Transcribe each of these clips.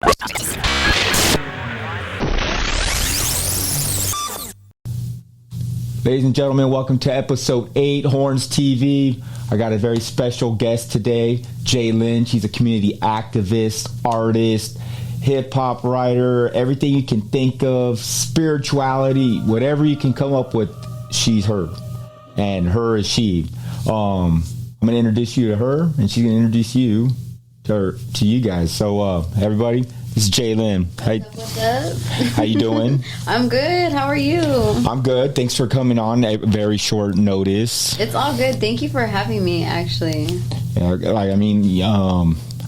Ladies and gentlemen, welcome to episode 8, Horns TV. I got a very special guest today, Jlynn. She's a community activist, artist, hip-hop writer, everything you can think of, spirituality, whatever you can come up with, she's her. And her is she. I'm going to introduce you to her, and she's going to introduce you to you guys. So, everybody, this is Jlynn. What's up? How you doing? I'm good. How are you? I'm good. Thanks for coming on at very short notice. It's all good. Thank you for having me, actually. Yeah,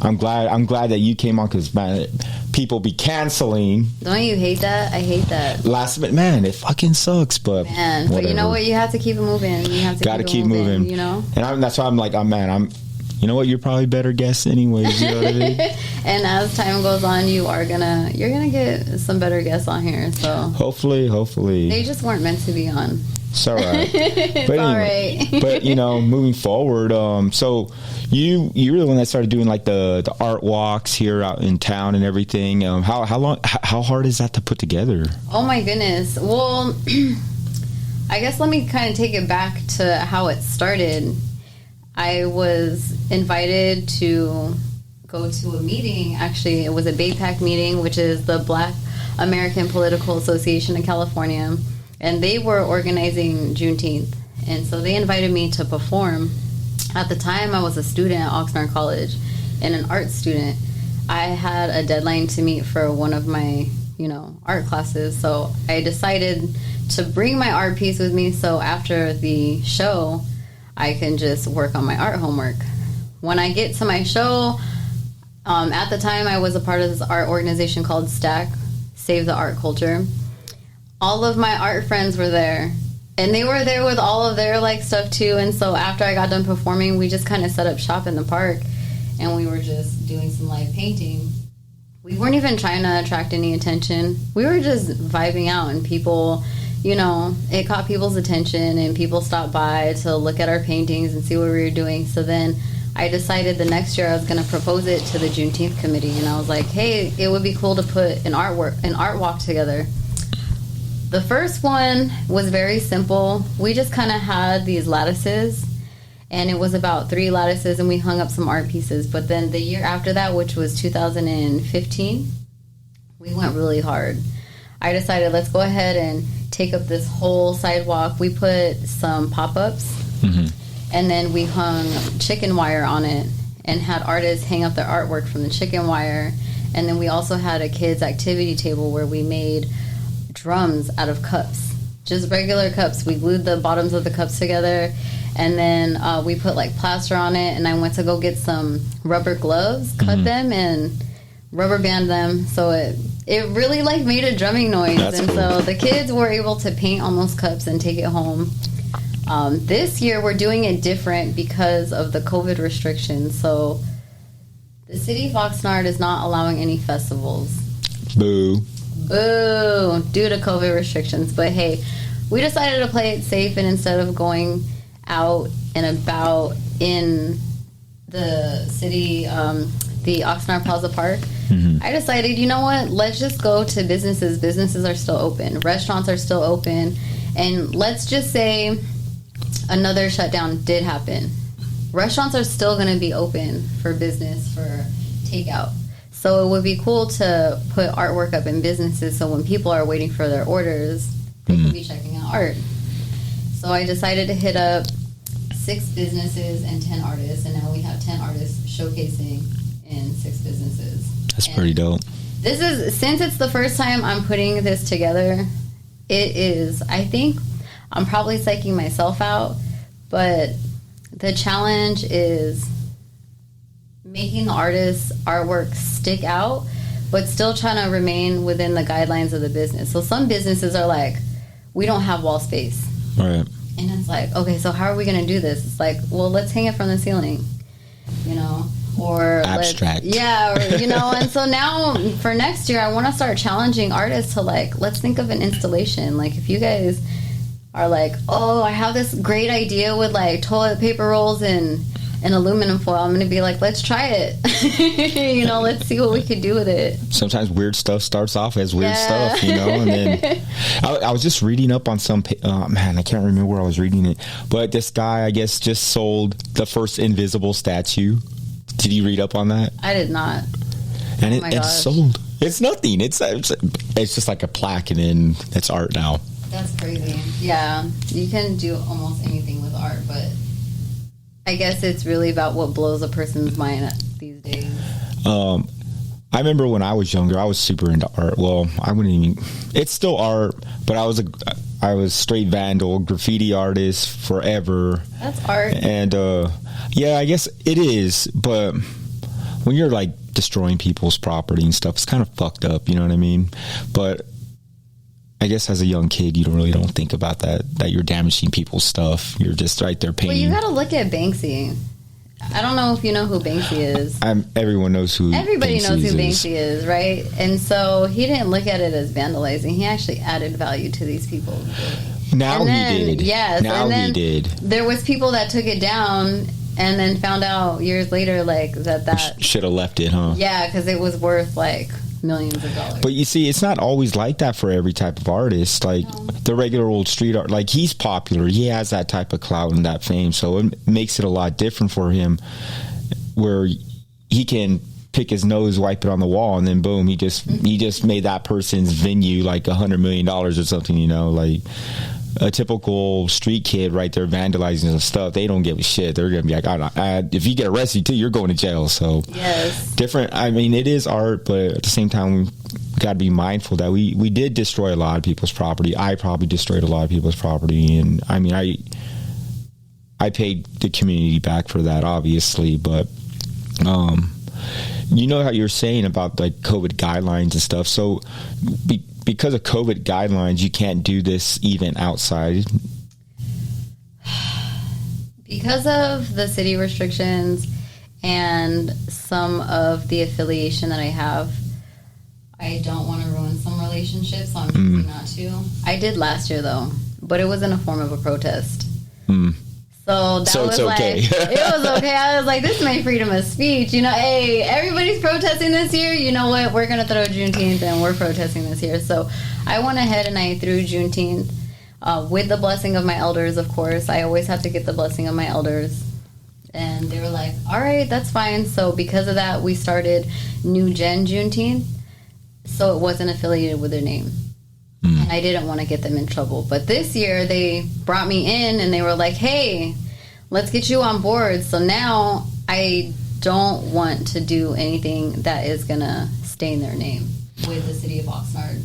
I'm glad that you came on because, man, people be canceling. Don't you hate that? I hate that. Last minute, man, it fucking sucks, but man. But you know what? You have to keep it moving. You have to keep moving. You know. And that's why I'm like, you know what? You're probably better guests anyways. You know what I mean? And as time goes on, you're gonna get some better guests on here. So hopefully, they just weren't meant to be on. It's all right. It's but all anyway, right. But moving forward, so you're the one that started doing like the art walks here out in town and everything. How hard is that to put together? Oh my goodness. Well, I guess let me kind of take it back to how it started. I was invited to go to a meeting. Actually, it was a BAPAC meeting, which is the Black American Political Association of California. And they were organizing Juneteenth. And so they invited me to perform. At the time, I was a student at Oxnard College and an art student. I had a deadline to meet for one of my, art classes. So I decided to bring my art piece with me so after the show, I can just work on my art homework. When I get to my show, at the time I was a part of this art organization called STAC, Save the Art Culture. All of my art friends were there, and they were there with all of their stuff too. And so after I got done performing, we just kind of set up shop in the park, and we were just doing some live painting. We weren't even trying to attract any attention. We were just vibing out, and people, it caught people's attention, and people stopped by to look at our paintings and see what we were doing. So then I decided the next year I was going to propose it to the Juneteenth committee, and I was like, hey, it would be cool to put an art walk together. The first one was very simple. We just kind of had these lattices, and it was about 3 lattices, and we hung up some art pieces. But then the year after that, which was 2015, we went really hard. I decided, let's go ahead and take up this whole sidewalk. We put some pop-ups, and then we hung chicken wire on it and had artists hang up their artwork from the chicken wire. And then we also had a kids' activity table where we made drums out of cups, just regular cups. We glued the bottoms of the cups together, and then we put plaster on it, and I went to go get some rubber gloves, cut them, and rubber band them, so it really made a drumming noise. That's cool. So the kids were able to paint on those cups and take it home. This year we're doing it different because of the COVID restrictions. So the city of Oxnard is not allowing any festivals. Boo, due to COVID restrictions. But hey, we decided to play it safe, and instead of going out and about in the city, the Oxnard Plaza Park, I decided, you know what, let's just go to businesses. Businesses are still open. Restaurants are still open. And let's just say another shutdown did happen. Restaurants are still going to be open for business, for takeout. So it would be cool to put artwork up in businesses so when people are waiting for their orders, they can be checking out art. So I decided to hit up 6 businesses and 10 artists, and now we have 10 artists showcasing in 6 businesses. That's pretty dope. This is, since it's the first time I'm putting this together, I think I'm probably psyching myself out, but the challenge is making the artist's artwork stick out, but still trying to remain within the guidelines of the business. So some businesses are like, we don't have wall space. Right. And it's like, okay, so how are we going to do this? It's like, well, let's hang it from the ceiling, or abstract. And so now for next year, I want to start challenging artists to let's think of an installation. If you guys are oh, I have this great idea with toilet paper rolls and an aluminum foil, I'm going to be like, let's try it. You know, let's see what we could do with it. Sometimes weird stuff starts off as weird stuff, you know, and then I was just reading up on some, man, I can't remember where I was reading it, but this guy, I guess, just sold the first invisible statue. Did you read up on that? I did not. And it's sold. It's nothing. It's just like a plaque, and then it's art now. That's crazy. Yeah, you can do almost anything with art, but I guess it's really about what blows a person's mind these days. I remember when I was younger, I was super into art. Well, I wouldn't even. It's still art, but I was straight vandal, graffiti artist forever. That's art. And yeah, I guess it is. But when you're like destroying people's property and stuff, it's kind of fucked up. You know what I mean? But I guess as a young kid, you don't think about that you're damaging people's stuff. You're just right there painting. Well, you got to look at Banksy. I don't know if you know who Banksy is. Everyone knows who Everybody Banksy knows who is. Banksy is, right? And so he didn't look at it as vandalizing. He actually added value to these people. Now he did. Yes. Now and then he did. There was people that took it down and then found out years later, like, that should have left it, huh? Yeah, because it was worth, like, millions of dollars. But you see, it's not always like that for every type of artist. Like the regular old street art, like he's popular, he has that type of clout and that fame, so it makes it a lot different for him, where he can pick his nose, wipe it on the wall, and then boom, he just made that person's venue like $100 million or something. You know, like a typical street kid right there vandalizing and stuff, they don't give a shit. They're gonna be like, if you get arrested too, you're going to jail. So yes, different. I mean, it is art, but at the same time, we got to be mindful that we did destroy a lot of people's property. I probably destroyed a lot of people's property, and I mean, I paid the community back for that, obviously. But you know how you're saying about like COVID guidelines and stuff. So because of COVID guidelines, you can't do this event outside? Because of the city restrictions and some of the affiliation that I have, I don't want to ruin some relationships, so I'm choosing not to. I did last year, though, but it was in a form of a protest. So that was okay. It was okay. I was like, this is my freedom of speech. You know, hey, everybody's protesting this year. You know what? We're going to throw Juneteenth, and we're protesting this year. So I went ahead and I threw Juneteenth with the blessing of my elders, of course. I always have to get the blessing of my elders. And they were like, all right, that's fine. So because of that, we started New Gen Juneteenth. So it wasn't affiliated with their name. And I didn't want to get them in trouble. But this year, they brought me in and they were like, hey, let's get you on board. So now I don't want to do anything that is going to stain their name with the city of Oxnard.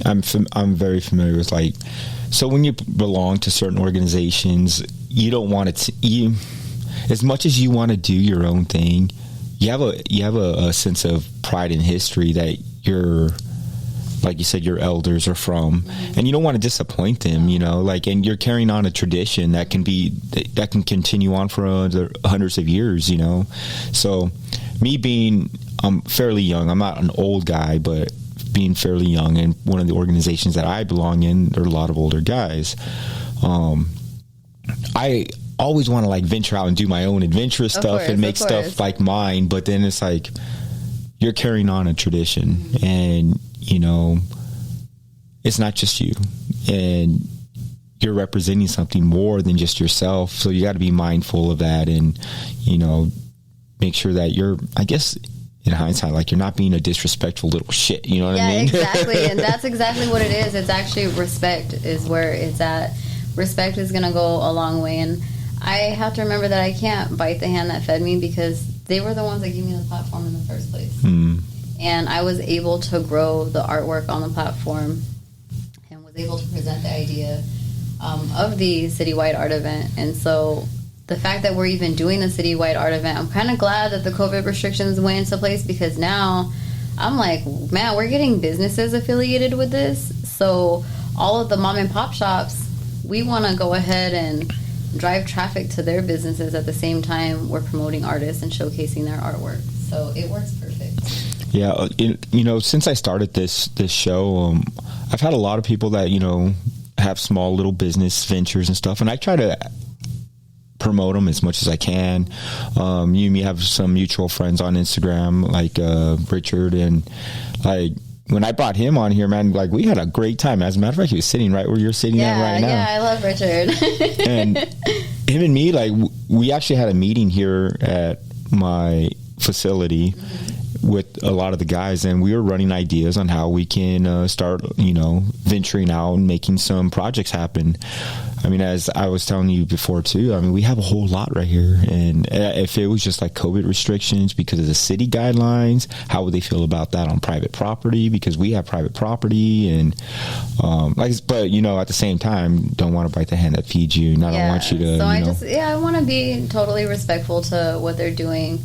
I'm very familiar with, like, so when you belong to certain organizations, you don't want to, as much as you want to do your own thing, you have a sense of pride in history that you're, like you said, your elders are from, and you don't want to disappoint them, you know, like, and you're carrying on a tradition that can continue on for hundreds of years, you know. So me being fairly young, I'm not an old guy, but being fairly young, and one of the organizations that I belong in, there are a lot of older guys. I always want to like venture out and do my own adventurous stuff and make stuff like mine, but then it's like you're carrying on a tradition, and you know, it's not just you, and you're representing something more than just yourself. So you got to be mindful of that, and, you know, make sure that you're, I guess, in hindsight, like, you're not being a disrespectful little shit. You know what I mean? Yeah, exactly. And that's exactly what it is. It's actually respect is where it's at. Respect is going to go a long way. And I have to remember that I can't bite the hand that fed me, because they were the ones that gave me the platform in the first place. And I was able to grow the artwork on the platform and was able to present the idea of the citywide art event. And so the fact that we're even doing the citywide art event, I'm kind of glad that the COVID restrictions went into place, because now I'm like, man, we're getting businesses affiliated with this. So all of the mom and pop shops, we want to go ahead and drive traffic to their businesses at the same time we're promoting artists and showcasing their artwork. So it works perfect. Yeah, you know, since I started this show, I've had a lot of people that, you know, have small little business ventures and stuff, and I try to promote them as much as I can. You and me have some mutual friends on Instagram, like Richard, and like when I brought him on here, man, like we had a great time. As a matter of fact, he was sitting right where you're sitting at right now. Yeah, I love Richard. And him and me, like we actually had a meeting here at my facility with a lot of the guys, and we were running ideas on how we can start, venturing out and making some projects happen. I mean, as I was telling you before too, I mean, we have a whole lot right here, and if it was just like COVID restrictions because of the city guidelines, how would they feel about that on private property? Because we have private property, and but at the same time, don't want to bite the hand that feeds you, and I don't want you to. So I want to be totally respectful to what they're doing.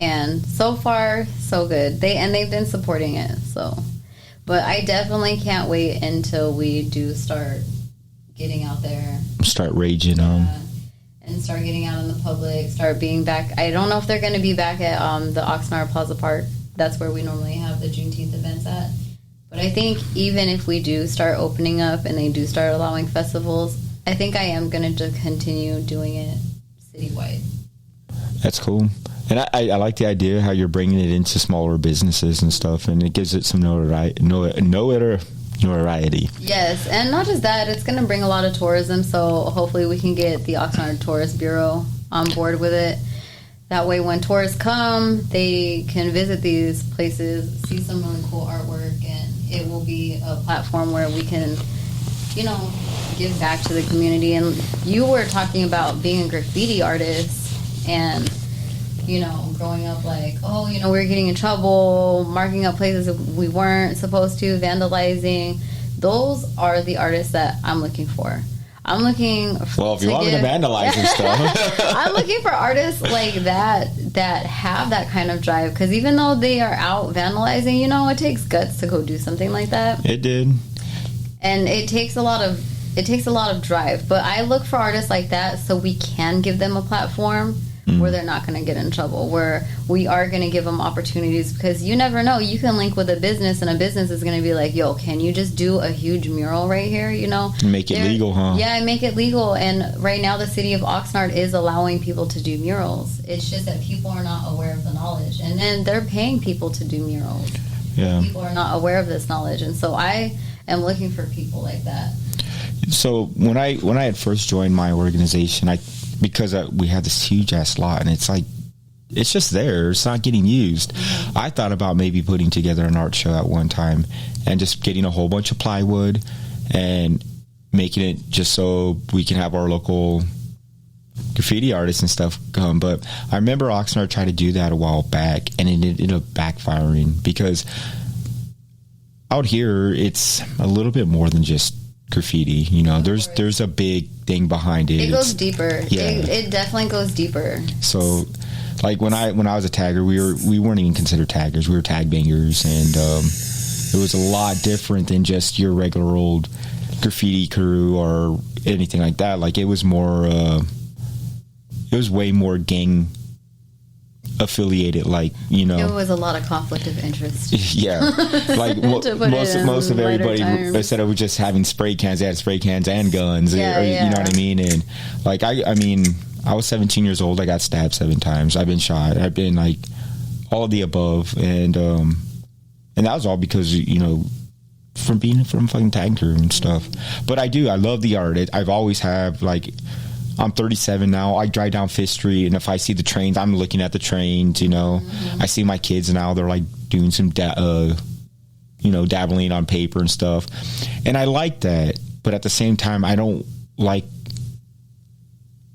And so far, so good. They've been supporting it. So, but I definitely can't wait until we do start getting out there, start raging on, and start getting out in the public. Start being back. I don't know if they're going to be back at the Oxnard Plaza Park. That's where we normally have the Juneteenth events at. But I think even if we do start opening up and they do start allowing festivals, I think I am going to continue doing it citywide. That's cool. And I like the idea how you're bringing it into smaller businesses and stuff, and it gives it some notoriety. Yes, and not just that, it's going to bring a lot of tourism, so hopefully we can get the Oxnard Tourist Bureau on board with it. That way when tourists come, they can visit these places, see some really cool artwork, and it will be a platform where we can, give back to the community. And you were talking about being a graffiti artist, and growing up like, we were getting in trouble, marking up places that we weren't supposed to, vandalizing. Those are the artists that I'm looking for. I'm looking for... Well, if you want me to vandalize and stuff. I'm looking for artists like that have that kind of drive. Because even though they are out vandalizing, it takes guts to go do something like that. It did. And it takes a lot of drive. But I look for artists like that so we can give them a platform where they're not going to get in trouble, where we are going to give them opportunities, because you never know. You can link with a business, and a business is going to be like, yo, can you just do a huge mural right here, Make it legal, huh? Yeah, make it legal. And right now the city of Oxnard is allowing people to do murals. It's just that people are not aware of the knowledge. And then they're paying people to do murals. Yeah. People are not aware of this knowledge. And so I am looking for people like that. So when I had first joined my organization, because we had this huge ass lot, and it's like, it's just there, it's not getting used. I thought about maybe putting together an art show at one time and just getting a whole bunch of plywood and making it just so we can have our local graffiti artists and stuff come. But I remember Oxnard tried to do that a while back, and it ended up backfiring, because out here it's a little bit more than just graffiti, there's a big thing behind it. It goes deeper. Yeah. It definitely goes deeper. So like when I was a tagger, we weren't even considered taggers. We were tag bangers, and it was a lot different than just your regular old graffiti crew or anything like that. Like it was more it was way more gang affiliated, like it was a lot of conflict of interest. Yeah, like most of everybody, instead of just having spray cans, they had spray cans and guns. Yeah. You know what I mean? And like I mean I was 17 years old. I got stabbed 7 times. I've been shot. I've been like all of the above, and that was all because from being from fucking tag crew and stuff. But I love the art. I've always have. Like, I'm 37 now. I drive down Fifth Street, and if I see the trains, I'm looking at the trains. I see my kids now. They're like doing some dabbling on paper and stuff, and I like that. But at the same time, I don't like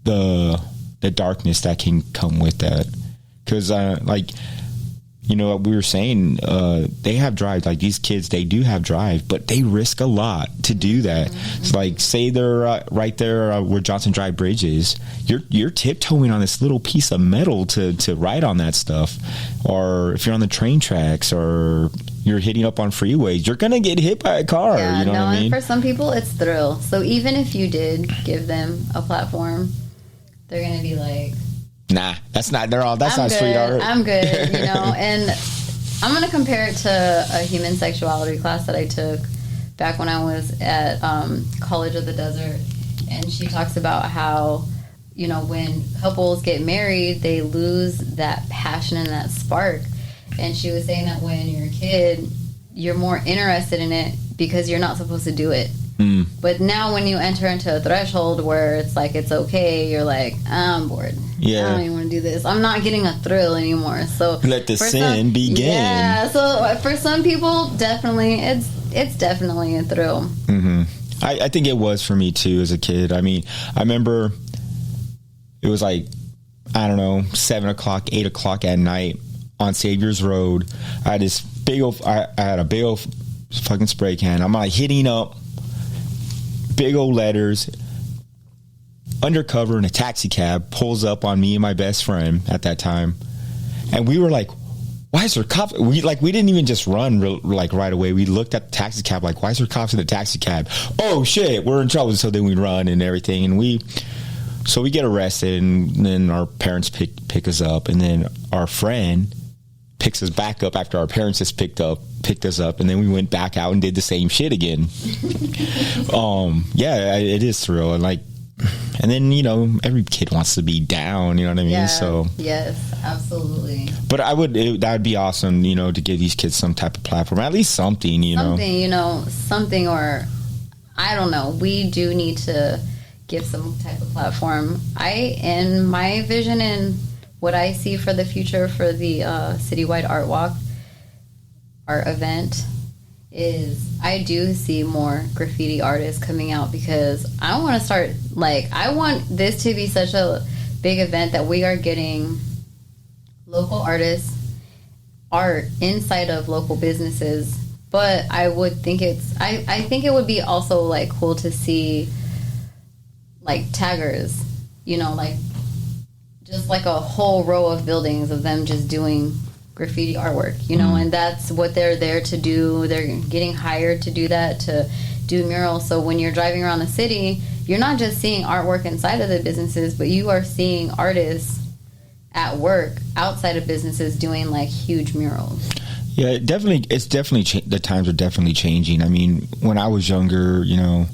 the darkness that can come with that, because what we were saying, they have drive. Like, these kids, they do have drive, but they risk a lot to do that. It's like, say they're right there where Johnson Drive Bridge is. You're tiptoeing on this little piece of metal to ride on that stuff. Or if you're on the train tracks, or you're hitting up on freeways, you're gonna get hit by a car. Yeah, you know what I mean? And for some people, it's thrill. So even if you did give them a platform, they're gonna be like, nah, that's not street art. I'm good, and I'm going to compare it to a human sexuality class that I took back when I was at College of the Desert. and she talks about how, you know, when couples get married, they lose that passion and that spark. And she was saying that when you're a kid, you're more interested in it because you're not supposed to do it. But now when you enter into a threshold where it's like it's okay, you're like, I'm bored. Yeah. I don't even want to do this. I'm not getting a thrill anymore. So let the sin begin. Yeah. So for some people, definitely, it's definitely a thrill. Mm-hmm. I think it was for me too as a kid. I mean, I remember it was like, I don't know, 7 o'clock, 8 o'clock at night on Savior's Road. I had this big old, I had a big old fucking spray can. I'm like hitting up big old letters, undercover, and a taxi cab pulls up on me and my best friend at that time, and we were like, why is there cops? We didn't even just run right away. We looked at the taxi cab like, why is there cops in the taxi cab? Oh shit, we're in trouble. So then we run and everything, and we get arrested, and then our parents pick us up, and then our friend picks us back up after our parents just picked us up, and then we went back out and did the same shit again. Yeah, it is thrill, and then, you know, every kid wants to be down, you know what I mean? Yeah, so yes, absolutely. But that would be awesome, you know, to give these kids some type of platform, at least something, you know. Something, or I don't know. We do need to give some type of platform. In my vision and what I see for the future for the citywide art event is I do see more graffiti artists coming out, because I want to start, I want this to be such a big event that we are getting local artists art inside of local businesses. But I would think I think it would be also cool to see taggers, you know, just a whole row of buildings of them just doing graffiti artwork, you know, and that's what they're there to do. They're getting hired to do that, to do murals. So when you're driving around the city, you're not just seeing artwork inside of the businesses, but you are seeing artists at work outside of businesses doing huge murals. Yeah, it's definitely the times are definitely changing. I mean, when I was younger, you know,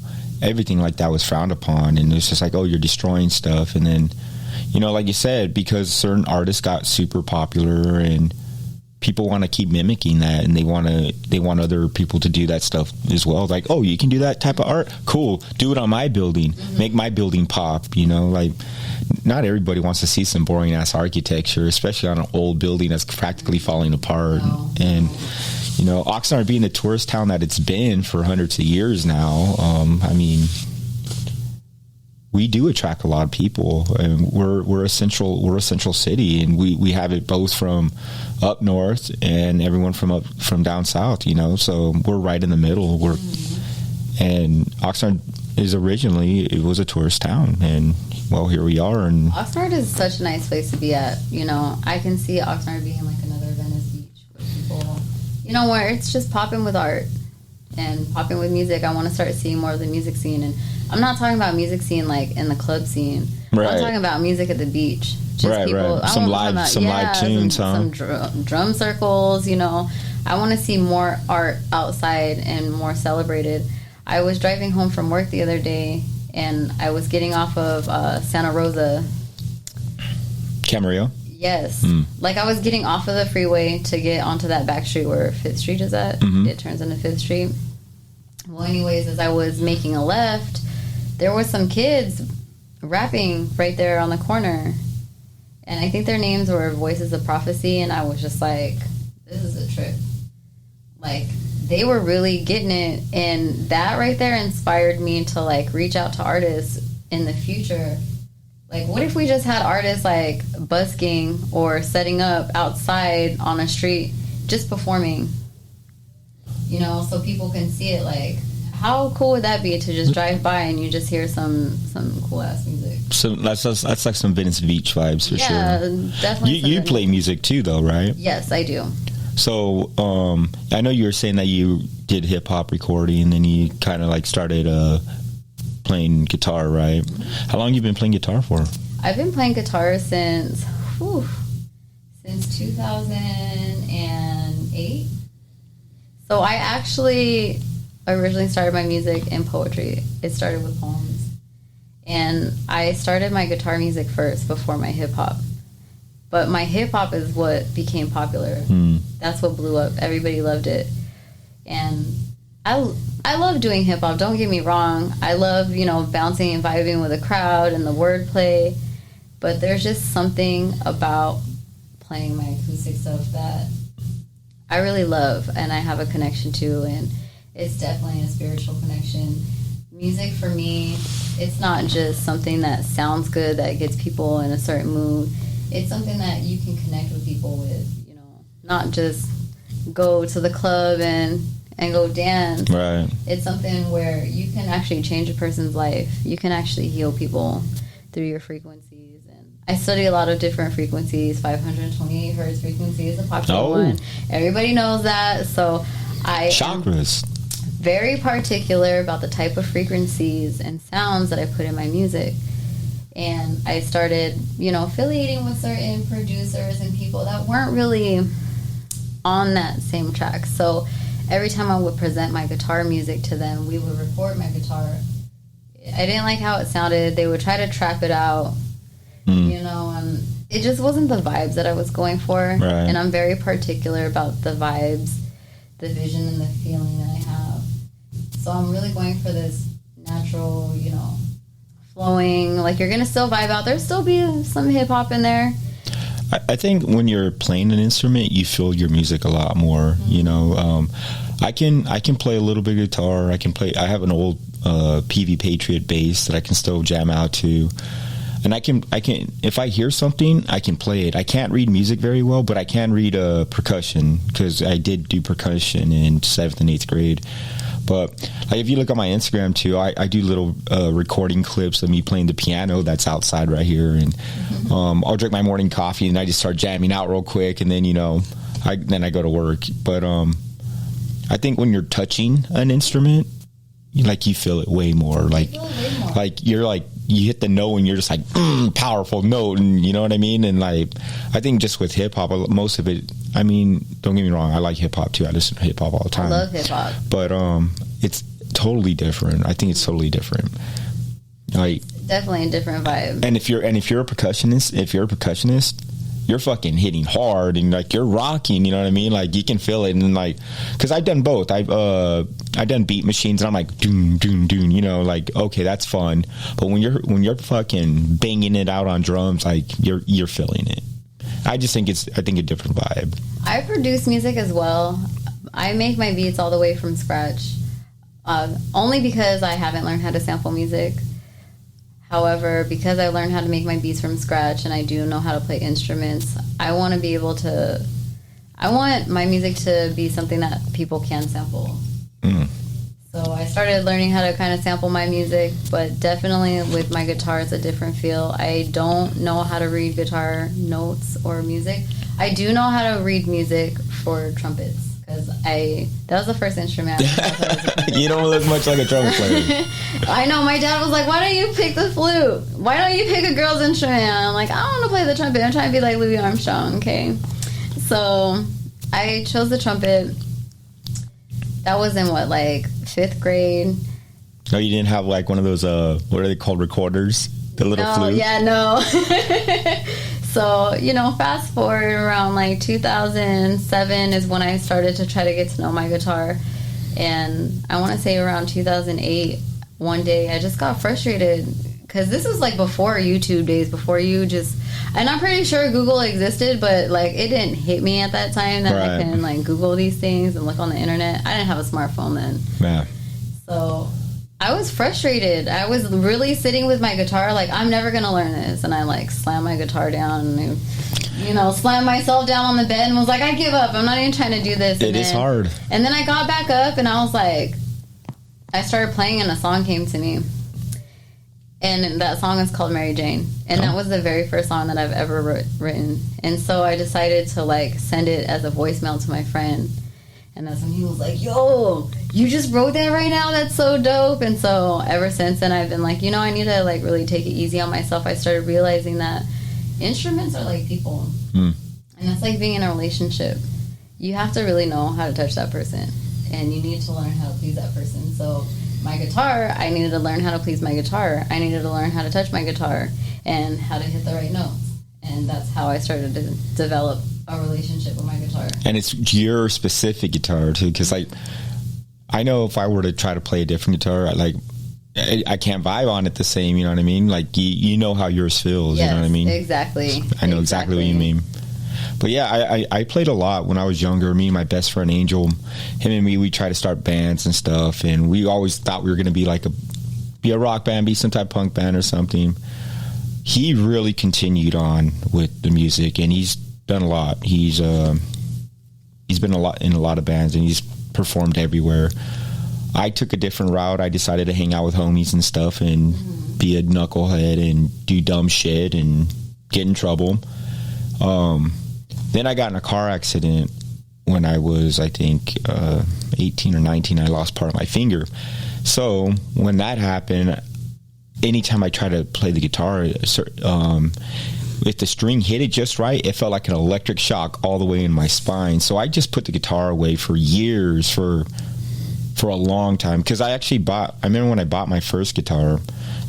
everything like that was frowned upon, and it's just like, oh, you're destroying stuff. And then, you know, like you said, because certain artists got super popular and people want to keep mimicking that, and they want other people to do that stuff as well. Like, oh, you can do that type of art? Cool. Do it on my building. Make my building pop, you know? Not everybody wants to see some boring ass architecture, especially on an old building that's practically falling apart. No. And, you know, Oxnard being the tourist town that it's been for hundreds of years now, I mean, we do attract a lot of people, and we're a central city, and we have it both from up north and everyone from down south, you know. So we're right in the middle. And Oxnard it was a tourist town, and well, here we are. And Oxnard is such a nice place to be at. You know, I can see Oxnard being another Venice Beach, where people, you know, where it's just popping with art and popping with music. I want to start seeing more of the music scene, and I'm not talking about music scene in the club scene. Right. I'm talking about music at the beach. Just people, right. Some live tunes, some drum circles. You know, I want to see more art outside and more celebrated. I was driving home from work the other day, and I was getting off of Santa Rosa. Camarillo? Yes. I was getting off of the freeway to get onto that back street where 5th Street is at. It turns into 5th Street. Well, anyways, as I was making a left, there were some kids rapping right there on the corner. And I think their names were Voices of Prophecy, and I was just like, this is a trip. They were really getting it, and that right there inspired me to, reach out to artists in the future. What if we just had artists, busking or setting up outside on a street, just performing, you know, so people can see it, how cool would that be to just drive by and you just hear some cool ass music? So that's like some Venice Beach vibes for sure. Yeah, definitely. You play music too, though, right? Yes, I do. So I know you were saying that you did hip hop recording, and then you kind of started playing guitar, right? How long have you been playing guitar for? I've been playing guitar since 2008. So I actually originally started my music in poetry. It started with poems. And I started my guitar music first before my hip hop. But my hip hop is what became popular. That's what blew up. Everybody loved it. And I love doing hip hop, don't get me wrong. I love, bouncing and vibing with a crowd and the wordplay. But there's just something about playing my acoustic stuff that I really love and I have a connection to, and it's definitely a spiritual connection. Music for me, it's not just something that sounds good that gets people in a certain mood. It's something that you can connect with people with, not just go to the club and go dance. Right. It's something where you can actually change a person's life. You can actually heal people through your frequencies. And I study a lot of different frequencies. 528 hertz frequency is a popular one. Everybody knows that. So I chakras. am very particular about the type of frequencies and sounds that I put in my music. And I started, affiliating with certain producers and people that weren't really on that same track. So every time I would present my guitar music to them, we would record my guitar. I didn't like how it sounded. They would try to trap it out, and it just wasn't the vibes that I was going for. Right. And I'm very particular about the vibes, the vision, and the feeling that I have. So I'm really going for this natural, flowing, like you're going to still vibe out. There'll still be some hip hop in there. I think when you're playing an instrument, you feel your music a lot more. I can play a little bit of guitar. I have an old PV Patriot bass that I can still jam out to, and I can if I hear something, I can play it. I can't read music very well, but I can read percussion because I did do percussion in 7th and 8th grade. But if you look at my Instagram too, I do little recording clips of me playing the piano that's outside right here, and I'll drink my morning coffee and I just start jamming out real quick, and then I go to work. But I think when you're touching an instrument, you feel it way more. Like you hit the note and you're just like powerful note, and you know what I mean. And I think just with hip hop, most of it. I mean, don't get me wrong, I like hip hop too. I listen to hip hop all the time. I love hip hop, but it's totally different. I think it's totally different. Definitely a different vibe. And if you're a percussionist, you're fucking hitting hard and you're rocking. You know what I mean? You can feel it, and because I've done both. I've done beat machines, and I'm like doom doom doom. Okay, that's fun. But when you're fucking banging it out on drums, you're feeling it. I just think it's a different vibe. I produce music as well. I make my beats all the way from scratch, only because I haven't learned how to sample music. However, because I learned how to make my beats from scratch and I do know how to play instruments, I want my music to be something that people can sample. So I started learning how to kind of sample my music, but definitely with my guitar, it's a different feel. I don't know how to read guitar notes or music. I do know how to read music for trumpets, because that was the first instrument I You don't look much like a trumpet player. I know, my dad was like, why don't you pick the flute? Why don't you pick a girl's instrument? I'm like, I don't want to play the trumpet. I'm trying to be like Louis Armstrong, okay? So I chose the trumpet. That was in 5th grade. No, you didn't have one of those, what are they called, recorders? The little flute? Yeah, no. So, fast forward around 2007 is when I started to try to get to know my guitar. And I want to say around 2008, one day I just got frustrated, because this was before YouTube days, before and I'm pretty sure Google existed, but it didn't hit me at that time that I can Google these things and look on the internet. I didn't have a smartphone then. Yeah. So I was frustrated. I was really sitting with my guitar I'm never going to learn this. And I slammed my guitar down and, slammed myself down on the bed and was like, I give up. I'm not even trying to do this. It is hard. And then I got back up and I was I started playing and a song came to me. And that song is called Mary Jane. And that was the very first song that I've ever written. And so I decided to send it as a voicemail to my friend. And that's when he was like, yo, you just wrote that right now? That's so dope. And so ever since then, I've been I need to really take it easy on myself. I started realizing that instruments are like people. And that's like being in a relationship. You have to really know how to touch that person. And you need to learn how to please that person. So my guitar, I needed to learn how to please my guitar. I needed to learn how to touch my guitar and how to hit the right notes. And that's how I started to develop a relationship with my guitar. And it's your specific guitar too, because like I know if I were to try to play a different guitar, I can't vibe on it the same. You know what I mean? Like you know how yours feels. Yes, you know what I mean? Exactly. I know exactly what you mean. But yeah, I played a lot when I was younger. Me and my best friend Angel, him and me, we tried to start bands and stuff, and we always thought we were going to be be a rock band, be some type of punk band or something. He really continued on with the music, and he's done a lot. He's been in a lot of bands, and he's performed everywhere. I took a different route. I decided to hang out with homies and stuff and be a knucklehead and do dumb shit and get in trouble. Then I got in a car accident when I was, I think, 18 or 19. I lost part of my finger. So when that happened, anytime I try to play the guitar, if the string hit it just right, it felt like an electric shock all the way in my spine. So I just put the guitar away for years, for a long time. Because I remember when I bought my first guitar,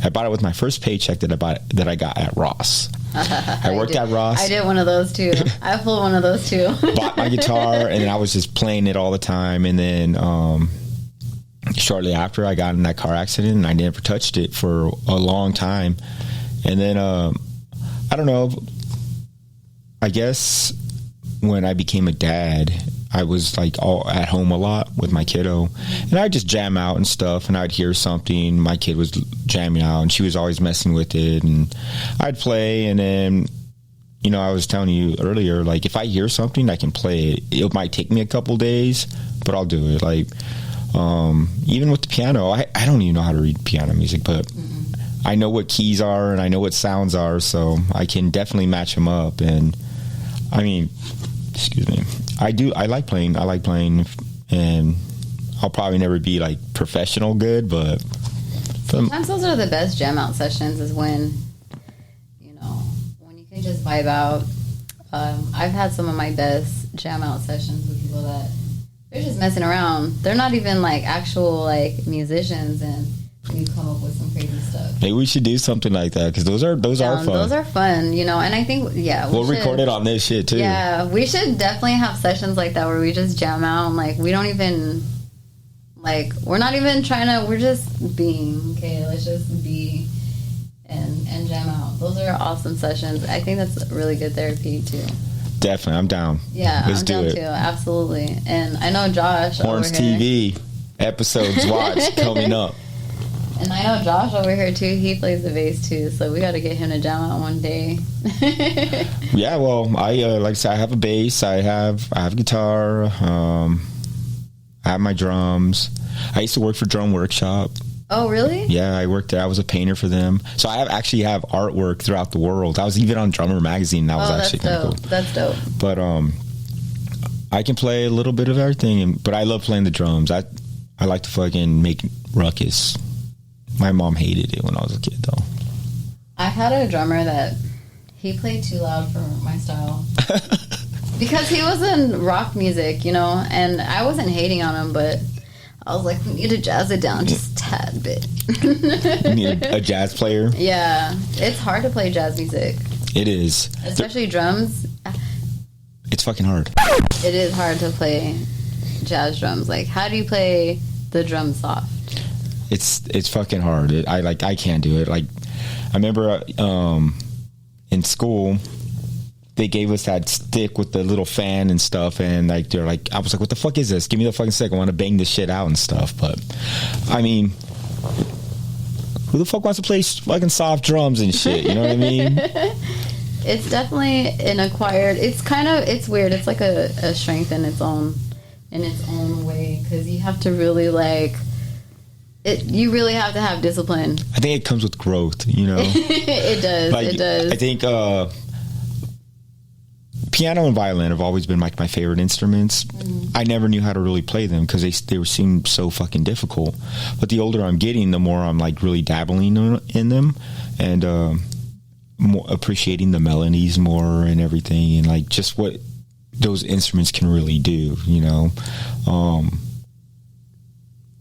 I bought it with my first paycheck that I got at Ross. I worked at Ross. I did one of those too. I pulled one of those too. Bought my guitar, and then I was just playing it all the time. And then shortly after, I got in that car accident, and I never touched it for a long time. And then I don't know. I guess when I became a dad, I was like all at home a lot with my kiddo, and I'd just jam out and stuff, and I'd hear something, my kid was jamming out, and she was always messing with it, and I'd play, and then, you know, I was telling you earlier, like, if I hear something, I can play it. It might take me a couple days, but I'll do it. Like, even with the piano, I don't even know how to read piano music, but I know what keys are, and I know what sounds are, so I can definitely match them up, and, I mean, excuse me, I like playing, and I'll probably never be like professional good, but sometimes those are the best jam out sessions, is when, you know, when you can just vibe out. I've had some of my best jam out sessions with people that they're just messing around. They're not even like actual like musicians, and you come up with some crazy stuff. Maybe we should do something like that, because those are fun. Those are fun, you know. And I think we'll record it on this shit too. Yeah, we should definitely have sessions like that where we just jam out, and like we don't even we're not even trying to. We're just being okay. Let's just be and jam out. Those are awesome sessions. I think that's really good therapy too. Definitely, I'm down. Yeah, let's I'm do down it too. Absolutely. And I know Josh Horns over here, TV episodes watch coming up. And I know Josh over here too. He plays the bass too, so we got to get him to jam out one day. Yeah, well, I like I said, I have a bass. I have guitar. I have my drums. I used to work for Drum Workshop. Oh, really? Yeah, I worked there. I was a painter for them. So I actually have artwork throughout the world. I was even on Drummer Magazine. That was actually kind of cool. That's dope. But I can play a little bit of everything, but I love playing the drums. I like to fucking make ruckus. My mom hated it when I was a kid, though. I had a drummer that he played too loud for my style. Because he was in rock music, you know, and I wasn't hating on him, but I was like, we need to jazz it down just a tad bit. You need a jazz player? Yeah. It's hard to play jazz music. It is. Especially drums. It's fucking hard. It is hard to play jazz drums. Like, how do you play the drums soft? It's fucking hard. I can't do it. Like, I remember in school, they gave us that stick with the little fan and stuff, and like they're like, I was like, what the fuck is this? Give me the fucking stick. I want to bang this shit out and stuff. But I mean, who the fuck wants to play fucking soft drums and shit? You know what I mean? It's definitely an acquired. It's weird. It's like a strength in its own way, because you have to really like. You really have to have discipline. I think it comes with growth, you know? It does. Like, it does. I think piano and violin have always been like my favorite instruments. I never knew how to really play them because they seemed so fucking difficult. But the older I'm getting, the more I'm like really dabbling in them and more appreciating the melodies more and everything, and like just what those instruments can really do, you know?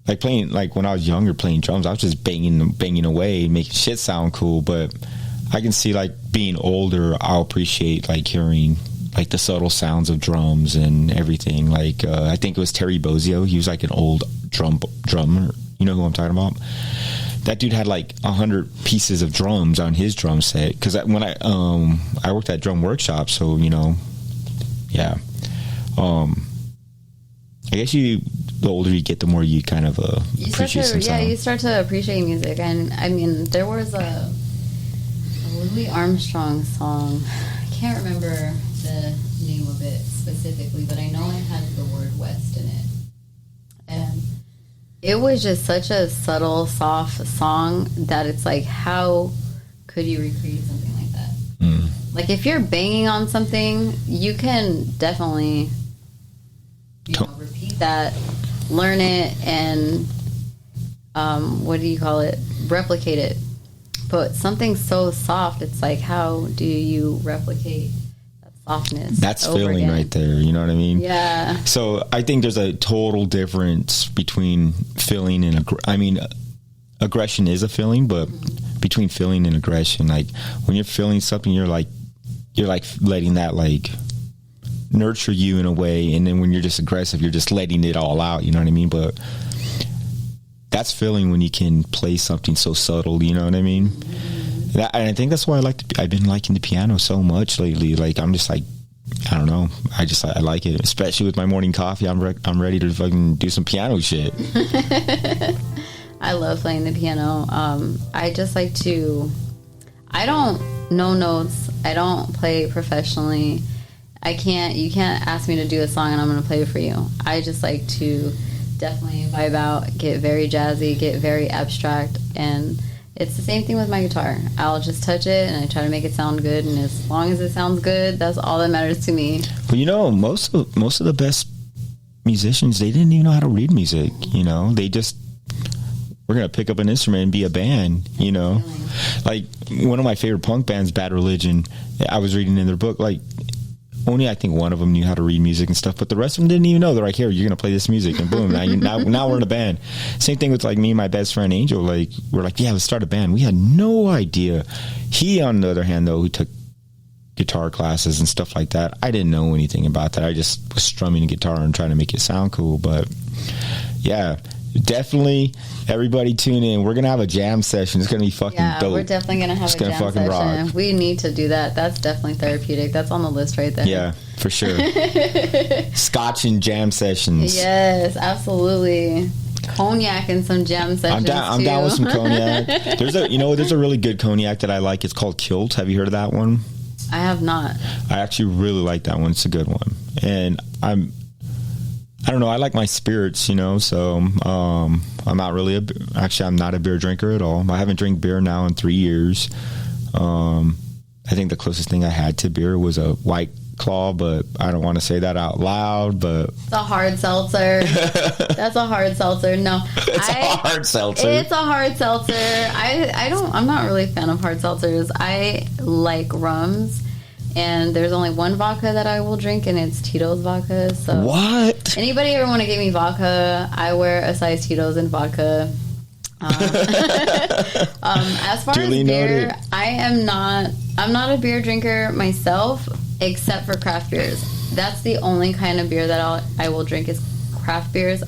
like playing, like when I was younger playing drums, I was just banging away, making shit sound cool. But I can see, like, being older, I'll appreciate, like, hearing, like, the subtle sounds of drums and everything. Like, I think it was Terry Bozzio. He was, like, an old drummer. You know who I'm talking about? That dude had, like, 100 pieces of drums on his drum set. Because when I worked at drum workshop, so, you know, yeah. I guess the older you get, the more you kind of appreciate some sound. Yeah, you start to appreciate music. And, I mean, there was a Louis Armstrong song. I can't remember the name of it specifically, but I know it had the word West in it. And it was just such a subtle, soft song that it's like, how could you recreate something like that? Like, if you're banging on something, you can definitely, repeat that, learn it, and replicate it. But something so soft, it's like, how do you replicate that softness? That's feeling again? Right there. You know what I mean? Yeah. So I think there's a total difference between feeling and aggression is a feeling, but between feeling and aggression, like when you're feeling something, you're like letting that, like, nurture you in a way, and then when you're just aggressive, you're just letting it all out. You know what I mean? But that's feeling when you can play something so subtle. You know what I mean? And I think that's why I've been liking the piano so much lately. Like, I'm just like, I don't know. I like it, especially with my morning coffee. I'm ready to fucking do some piano shit. I love playing the piano. I just like to. I don't know notes. I don't play professionally. You can't ask me to do a song and I'm going to play it for you. I just like to definitely vibe out, get very jazzy, get very abstract, and it's the same thing with my guitar. I'll just touch it and I try to make it sound good, and as long as it sounds good, that's all that matters to me. Well, you know, most of the best musicians, they didn't even know how to read music. You know, they just, we're going to pick up an instrument and be a band, you know. Like, one of my favorite punk bands, Bad Religion, I was reading in their book, like, only I think one of them knew how to read music and stuff, but the rest of them didn't even know. They're like, here, you're going to play this music, and boom, now we're in a band. Same thing with, like, me and my best friend Angel. Like, we're like, yeah, let's start a band. We had no idea. He, on the other hand, though, who took guitar classes and stuff like that, I didn't know anything about that. I just was strumming a guitar and trying to make it sound cool. But yeah, definitely everybody tune in. We're gonna have a jam session. It's gonna be fucking dope. We're definitely gonna have a jam session. Rock. We need to do that. That's definitely therapeutic. That's on the list right there. Yeah, for sure. Scotch and jam sessions. Yes, absolutely. Cognac and some jam sessions. I'm down with some cognac. There's a really good cognac that I like. It's called Kilt. Have you heard of that one? I have not. I actually really like that one. It's a good one. And I don't know, I like my spirits, you know, so I'm not really I'm not a beer drinker at all. I haven't drank beer now in 3 years. I think the closest thing I had to beer was a White Claw, but I don't want to say that out loud, but it's a hard seltzer. That's a hard seltzer. No, it's a hard seltzer. It's a hard seltzer. I'm not really a fan of hard seltzers. I like rums, and there's only one vodka that I will drink, and it's Tito's vodka. So what? Anybody ever want to give me vodka? I wear a size Tito's in vodka. As far Duly as beer, noted. I'm not a beer drinker myself, except for craft beers. That's the only kind of beer that I will drink is craft beers.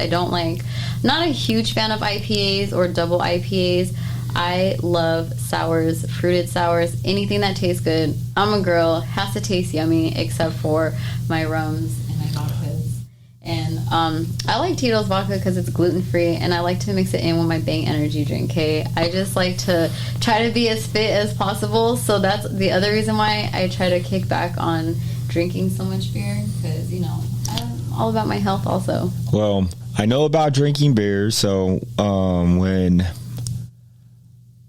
Not a huge fan of IPAs or double IPAs. I love sours, fruited sours, anything that tastes good. I'm a girl, has to taste yummy, except for my rums and my vodkas. And I like Tito's vodka because it's gluten-free, and I like to mix it in with my Bang Energy drink, okay? I just like to try to be as fit as possible, so that's the other reason why I try to kick back on drinking so much beer, because, you know, I'm all about my health also. Well, I know about drinking beer, so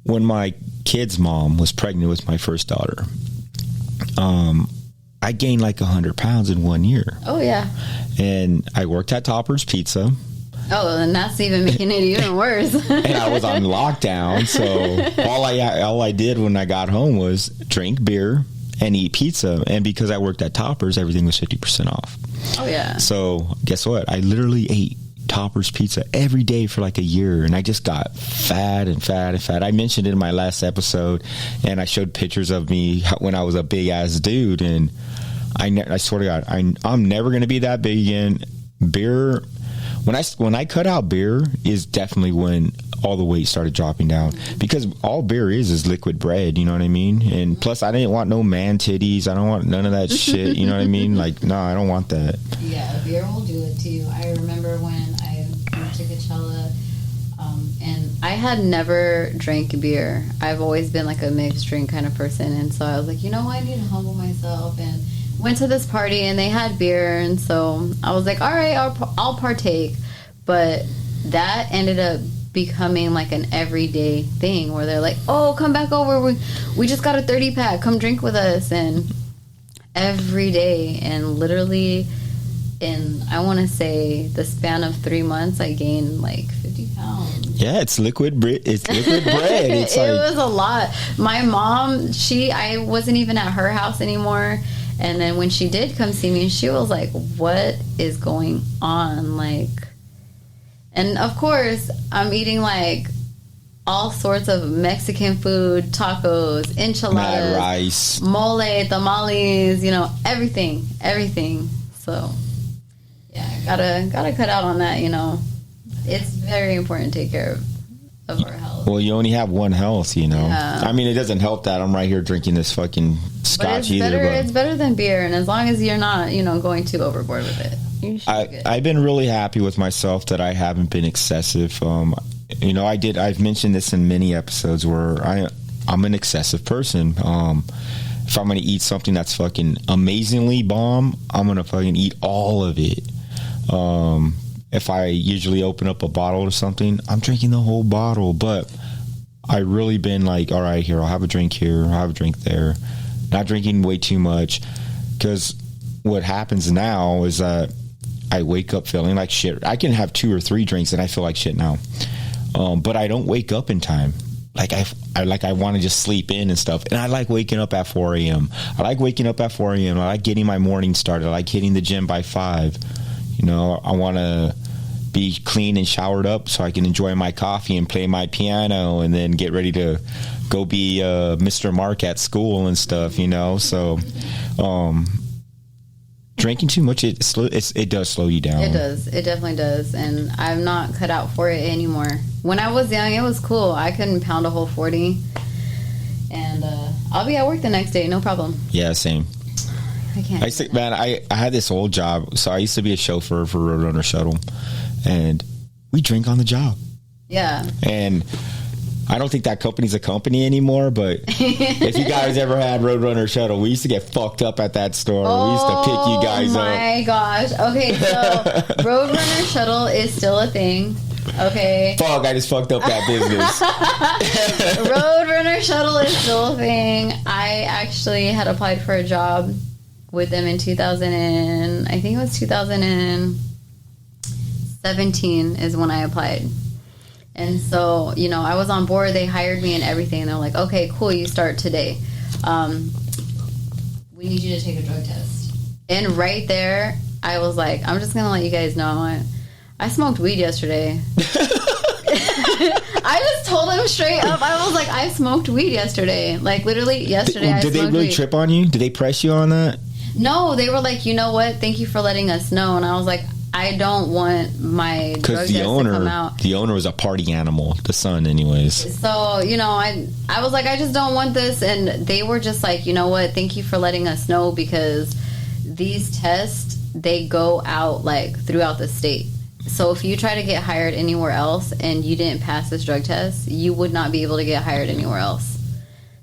when my kid's mom was pregnant with my first daughter, I gained like 100 pounds in 1 year. Oh, yeah. And I worked at Topper's Pizza. Oh, and that's even making it even worse. And I was on lockdown, so all I did when I got home was drink beer and eat pizza. And because I worked at Topper's, everything was 50% off. Oh, yeah. So guess what? I literally ate Topper's Pizza every day for like a year, and I just got fat and fat and fat. I mentioned it in my last episode, and I showed pictures of me when I was a big ass dude, and I swear to God, I'm never gonna be that big again. Beer, when I cut out beer, is definitely when all the weight started dropping down, because all beer is liquid bread, you know what I mean? And plus, I didn't want no man titties. I don't want none of that shit, you know what I mean? Like, no, I don't want that. Yeah, beer will do it to you. I remember when I went to Coachella, and I had never drank beer. I've always been like a mixed drink kind of person, and so I was like, you know what, I need to humble myself, and went to this party, and they had beer, and so I was like, all right, I'll partake. But that ended up becoming like an everyday thing where they're like, oh, come back over, we just got a 30-pack, come drink with us. And every day, and literally in, I want to say, the span of 3 months, I gained like 50 pounds. Yeah, it's liquid bread. It's liquid bread. It's it was a lot. My mom, I wasn't even at her house anymore, and then when she did come see me, she was like, what is going on? Like, and of course, I'm eating like all sorts of Mexican food, tacos, enchiladas, mad rice, mole, tamales, everything. So, yeah, gotta cut out on that. It's very important to take care of our health. Well, you only have one health, Yeah. I mean, it doesn't help that I'm right here drinking this fucking scotch either. It's better than beer, and as long as you're not, going too overboard with it. I've been really happy with myself that I haven't been excessive. I've mentioned this in many episodes where I'm an excessive person. If I'm going to eat something that's fucking amazingly bomb, I'm going to fucking eat all of it. If I usually open up a bottle or something, I'm drinking the whole bottle. But I really been like, all right, here, I'll have a drink here, I'll have a drink there. Not drinking way too much, because what happens now is that I wake up feeling like shit. I can have 2 or 3 drinks and I feel like shit now. But I don't wake up in time. Like I want to just sleep in and stuff. And I like waking up at 4 a.m. I like getting my morning started. I like hitting the gym by 5. I want to be clean and showered up so I can enjoy my coffee and play my piano and then get ready to go be Mr. Mark at school and stuff, So, drinking too much, it does slow you down. It does. It definitely does. And I'm not cut out for it anymore. When I was young, it was cool. I couldn't pound a whole 40. And I'll be at work the next day, no problem. Yeah, same. I can't. I had this old job. So I used to be a chauffeur for Roadrunner Shuttle. And we drink on the job. Yeah. And I don't think that company's a company anymore, but if you guys ever had Roadrunner Shuttle, we used to get fucked up at that store. We used to pick you guys up. Oh my gosh. Okay, so Roadrunner Shuttle is still a thing. Okay. Fuck, I just fucked up that business. Roadrunner Shuttle is still a thing. I actually had applied for a job with them in 2017 is when I applied. And so, I was on board. They hired me and everything. They're like, okay, cool, you start today. We need you to take a drug test. And right there, I was like, I'm just going to let you guys know. I smoked weed yesterday. I just told them straight up. I was like, I smoked weed yesterday. Like, literally, yesterday I smoked weed. Did they really trip on you? Did they press you on that? No, they were like, you know what? Thank you for letting us know. And I was like, I don't want my drug test to come out. The owner was a party animal, the son anyways. So, I was like, I just don't want this. And they were just like, you know what? Thank you for letting us know, because these tests, they go out like throughout the state. So if you try to get hired anywhere else and you didn't pass this drug test, you would not be able to get hired anywhere else.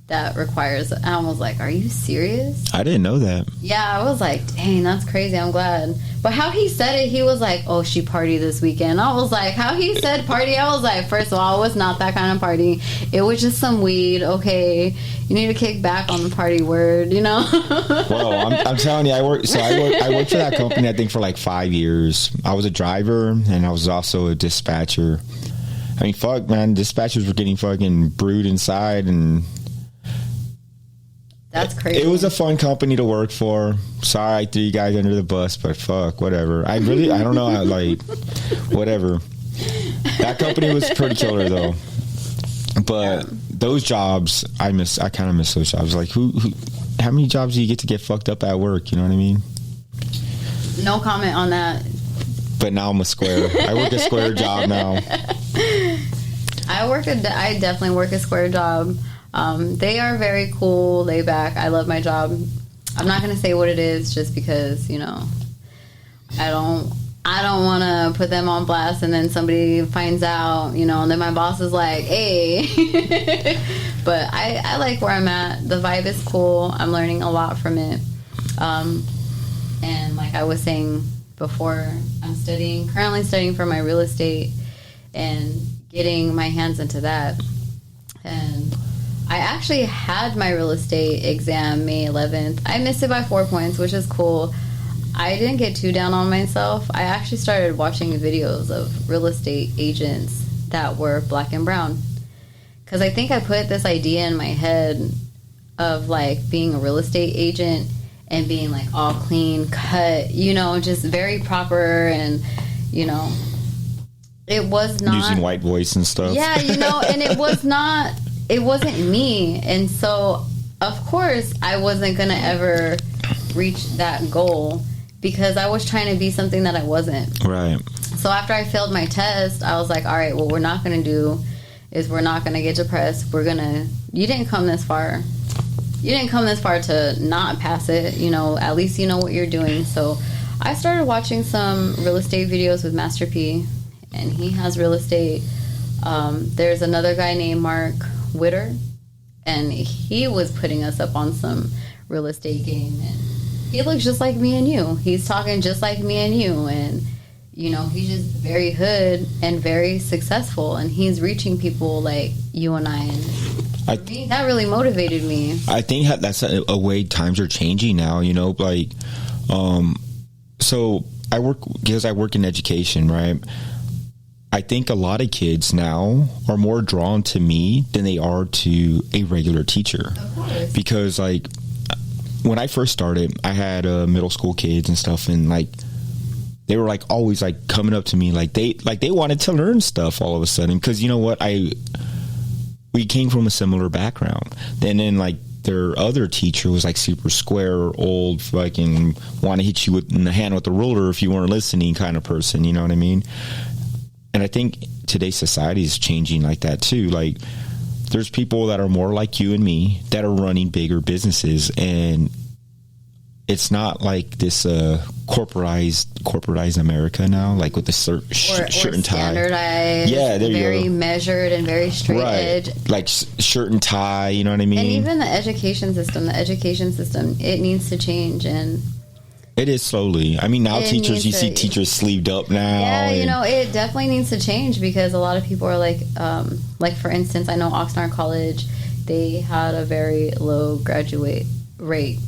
That requires. I was like, are you serious? I didn't know that. Yeah, I was like, dang, that's crazy. I'm glad. But how he said it, he was like, oh, she partied this weekend. I was like, how he said party, I was like, first of all, it was not that kind of party. It was just some weed. Okay, you need to kick back on the party word, Well, I'm telling you, I worked for that company, I think, for like 5 years. I was a driver and I was also a dispatcher. I mean, fuck, man, dispatchers were getting fucking brewed inside, and That's crazy. It was a fun company to work for. Sorry I threw you guys under the bus, but fuck, whatever. I don't know, like, whatever. That company was pretty killer, though. But those jobs, I kind of miss those jobs. Like, how many jobs do you get fucked up at work? You know what I mean? No comment on that. But now I'm a square. I work a square job now. I definitely work a square job. They are very cool, laid back. I love my job. I'm not going to say what it is just because, you know, I don't want to put them on blast and then somebody finds out, you know, and then my boss is like, hey. But I like where I'm at. The vibe is cool. I'm learning a lot from it. And like I was saying before, I'm currently studying for my real estate and getting my hands into that. And I actually had my real estate exam May 11th. I missed it by 4 points, which is cool. I didn't get too down on myself. I actually started watching videos of real estate agents that were black and brown. Because I think I put this idea in my head of like being a real estate agent and being like all clean cut, you know, just very proper and, you know, it was not... Using white voice and stuff. Yeah, you know, and it wasn't me. And so, of course, I wasn't going to ever reach that goal because I was trying to be something that I wasn't. Right. So after I failed my test, I was like, all right, what we're not going to do is we're not going to get depressed. You didn't come this far. You didn't come this far to not pass it. You know, at least you know what you're doing. So I started watching some real estate videos with Master P, and he has real estate. There's another guy named Mark Witter, and he was putting us up on some real estate game, and he looks just like me and you. He's talking just like me and you, and you know, he's just very hood and very successful, and he's reaching people like you and I. And for me, that really motivated me. I think that's a way times are changing now, you know, like, so I work in education, right? I think a lot of kids now are more drawn to me than they are to a regular teacher. Of course. Because, like, when I first started, I had middle school kids and stuff, and, like, they were, like, always, like, coming up to me, like they wanted to learn stuff all of a sudden. Because, you know what, we came from a similar background. Then, like, their other teacher was, like, super square, old, fucking, want to hit you in the hand with a ruler if you weren't listening kind of person, you know what I mean? And I think today's society is changing like that too. Like, there's people that are more like you and me that are running bigger businesses, and it's not like this corporatized America now, like with the shirt and tie. Standardized, yeah, there very you go. Measured and very straight edge. Like shirt and tie, you know what I mean? And even the education system, it needs to change. And it is slowly. I mean, now you see teachers sleeved up now. Yeah, you know, it definitely needs to change because a lot of people are like for instance, I know Oxnard College, they had a very low graduate rate.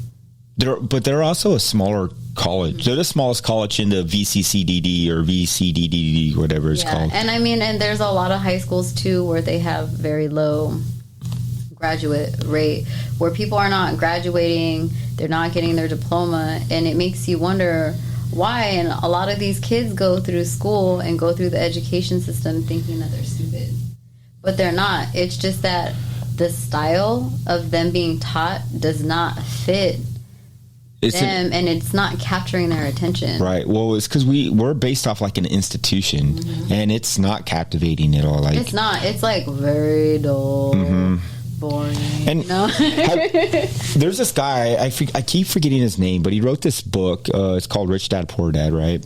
But they're also a smaller college. They're the smallest college in the VCCDD or VCDDD, whatever it's called. And I mean, and there's a lot of high schools too where they have very low graduate rate, where people are not graduating, they're not getting their diploma, and it makes you wonder why. And a lot of these kids go through school and go through the education system thinking that they're stupid, but they're not. It's just that the style of them being taught does not fit them, and it's not capturing their attention. Right. Well, it's because we're based off like an institution, and it's not captivating at all. Like, it's not. It's like very dull. Boring. And there's this guy, I keep forgetting his name, but he wrote this book. It's called Rich Dad Poor Dad, right?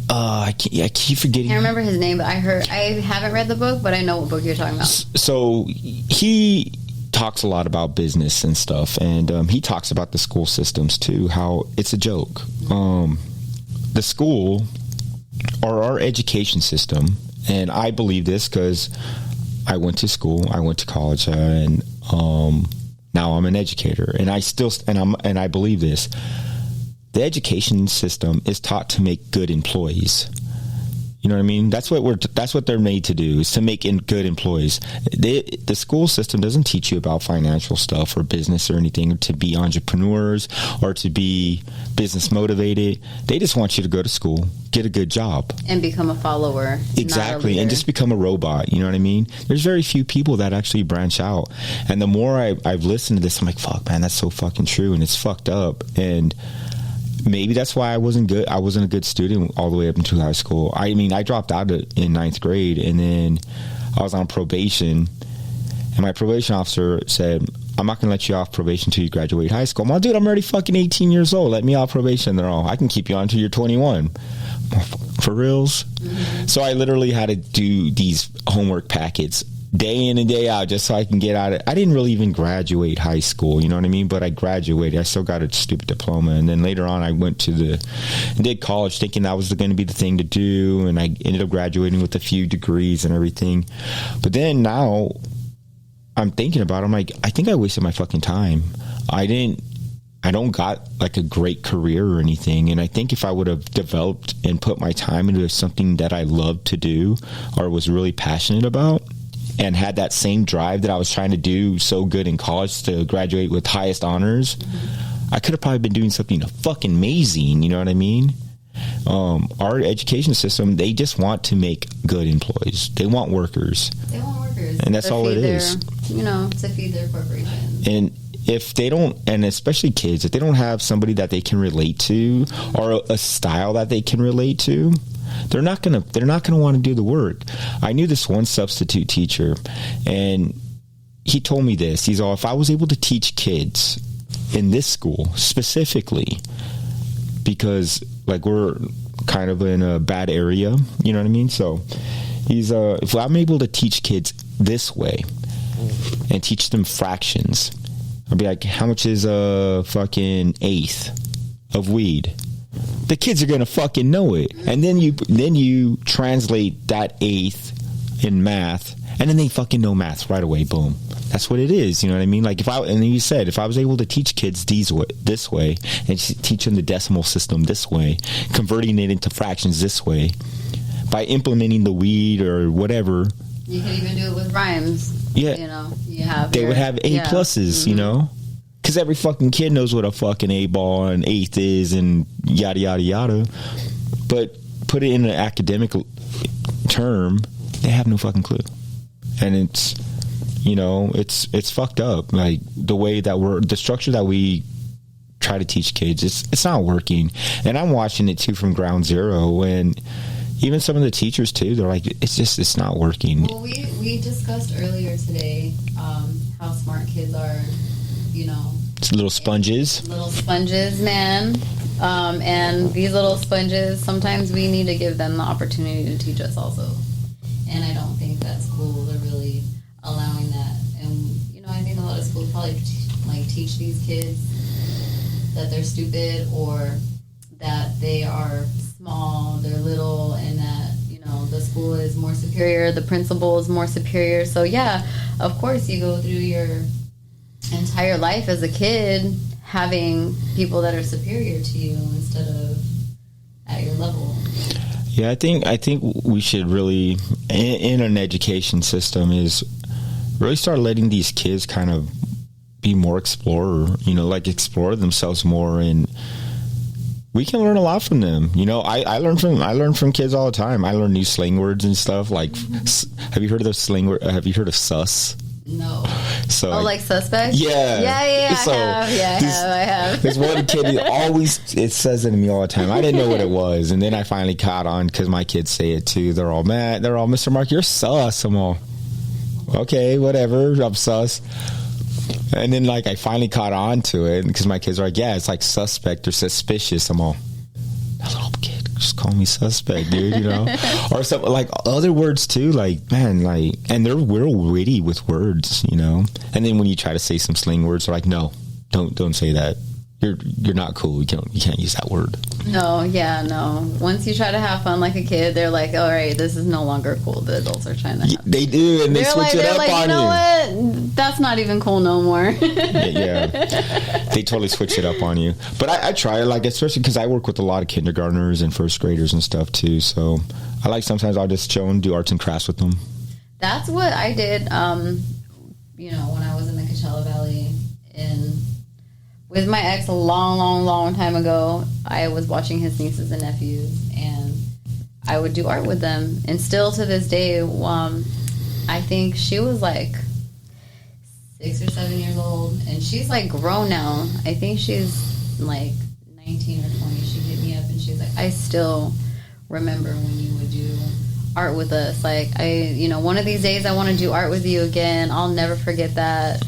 I keep forgetting. I can't remember his name, but I haven't read the book, but I know what book you're talking about. So he talks a lot about business and stuff, and he talks about the school systems too, how it's a joke. The school, or our education system, and I believe this because I went to school, I went to college, and now I'm an educator, and I believe this. The education system is taught to make good employees. You know what I mean? That's what they're made to do, is to make good employees. The school system doesn't teach you about financial stuff or business or anything, or to be entrepreneurs or to be business motivated. They just want you to go to school, get a good job, and become a follower. Exactly, and just become a robot. You know what I mean? There's very few people that actually branch out. And the more I've listened to this, I'm like, fuck, man, that's so fucking true, and it's fucked up. And maybe that's why I wasn't good. I wasn't a good student all the way up into high school. I mean, I dropped out in ninth grade, and then I was on probation, and my probation officer said, I'm not going to let you off probation until you graduate high school. I'm like, dude, I'm already fucking 18 years old. Let me off probation. They're all, I can keep you on until you're 21. For reals? Mm-hmm. So I literally had to do these homework packets day in and day out just so I can get out of it. I didn't really even graduate high school, you know what I mean? But I graduated. I still got a stupid diploma. And then later on, I went to did college thinking that was going to be the thing to do. And I ended up graduating with a few degrees and everything. But then now I'm thinking about it. I'm like, I think I wasted my fucking time. I don't got like a great career or anything. And I think if I would have developed and put my time into something that I loved to do or was really passionate about, and had that same drive that I was trying to do so good in college to graduate with highest honors, I could have probably been doing something fucking amazing. You know what I mean? Our education system, they just want to make good employees. They want workers. They want workers. And that's all it is. To feed their corporation. And if they don't, and especially kids, if they don't have somebody that they can relate to or a style that they can relate to, they're not gonna want to do the work. I knew this one substitute teacher, and he told me this. He's all, if I was able to teach kids in this school specifically, because like we're kind of in a bad area, you know what I mean? So he's if I'm able to teach kids this way and teach them fractions, I'd be like, how much is a fucking eighth of weed? The kids are gonna fucking know it. And then you translate that eighth in math, and then they fucking know math right away. Boom. That's what it is. You know what I mean? Like if I was able to teach kids this way, and teach them the decimal system this way, converting it into fractions this way, by implementing the weed or whatever. You can even do it with rhymes. Yeah. They would have A pluses, mm-hmm. Because every fucking kid knows what a fucking A-ball and eighth is and yada, yada, yada. But put it in an academic term, they have no fucking clue. And it's, it's fucked up. Like the way that the structure that we try to teach kids, it's not working. And I'm watching it too from ground zero. And even some of the teachers too, they're like, it's not working. Well, we discussed earlier today how smart kids are. Little sponges. Little sponges, man. And these little sponges, sometimes we need to give them the opportunity to teach us also. And I don't think that schools are really allowing that. And, I think a lot of schools probably teach these kids that they're stupid or that they are small, they're little, and that, the school is more superior, the principal is more superior. So, yeah, of course you go through your entire life as a kid having people that are superior to you instead of at your level. Yeah, I think we should really in an education system is really start letting these kids kind of be more explorer, explore themselves more, and we can learn a lot from them. I learn from kids all the time. I learn new slang words and stuff like have you heard of the slang word? Have you heard of sus? No. So like suspect? Yeah. Yeah, so I have. There's one kid it says it to me all the time. I didn't know what it was, and then I finally caught on because my kids say it too. They're all mad. They're all, Mr. Mark, you're sus. I'm all, okay, whatever. I'm sus. And then I finally caught on to it because my kids are like, yeah, it's like suspect or suspicious. I'm all, that little kid, just call me suspect, dude, or something like other words too, and they're real witty with words, and then when you try to say some slang words, they're like, no, don't say that. You're not cool. You can't use that word. No. Once you try to have fun like a kid, they're like, all right, this is no longer cool. The adults are trying to have They do, and they switch it up on you. What? That's not even cool no more. Yeah. They totally switch it up on you. But I try, especially because I work with a lot of kindergartners and first graders and stuff too, so I like sometimes I'll just chill and do arts and crafts with them. That's what I did, you know, when I was in the Coachella Valley. And with my ex a long time ago, I was watching his nieces and nephews, and I would do art with them. And still to this day, I think she was like 6 or 7 years old, and she's like grown now. I think she's like 19 or 20. She hit me up and she's like, I still remember when you would do art with us. Like, you know, one of these days I want to do art with you again. I'll never forget that.